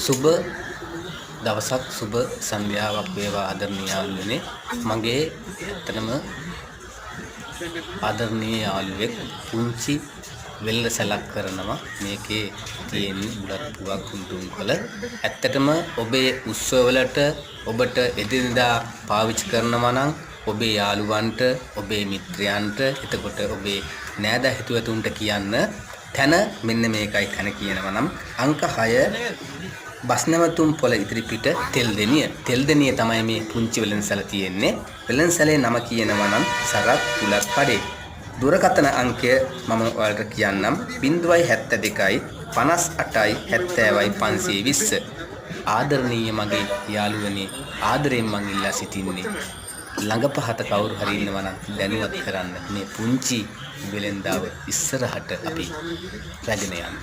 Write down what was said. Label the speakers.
Speaker 1: සුබ දවසක් සුබ සන්ධ්‍යාවක් වේවා ආදරණීය යාළුවනේ. මගේ ඇත්තටම ආදරණීය යාළුවෙක් පුංචි වෙළඳසැලක් කරනවා. මේකේ තියෙන බුලත් පුවක් කුඳුම්කල. ඇත්තටම ඔබේ උත්සවවලට ඔබට එදිනදා පාවිච්චි කරනවා නම් ඔබේ යාළුවන්ට, ඔබේ මිත්‍රයන්ට, එතකොට ඔබේ නෑදෑ හිතවතුන්ට කියන්න තැන මෙන්න මේකයි තැන කියනවා නම් අංක 6 බස්නැවතුම් පොළ ඉදිරිපිට තෙල්දෙනිය තමයි මේ පුංචි වෙළඳසැල තියෙන්නේ. වෙළඳසැලේ නම කියනවා නම් සරත් පුලත් කඩේ. දුරකථන අංකය මම ඔයාලට කියන්නම් 072යි 58යි 70යි 520. ආදරණීය මගේ යාළුවනේ, ආදරයෙන් මං ඉල්ලා සිටින්නේ ළඟපහත කවුරු හරි ඉන්නවා නම් දැනුවත් කරන්න. මේ පුංචි වෙළෙන්දාව ඉස්සරහට අපි රැගෙන යන්න.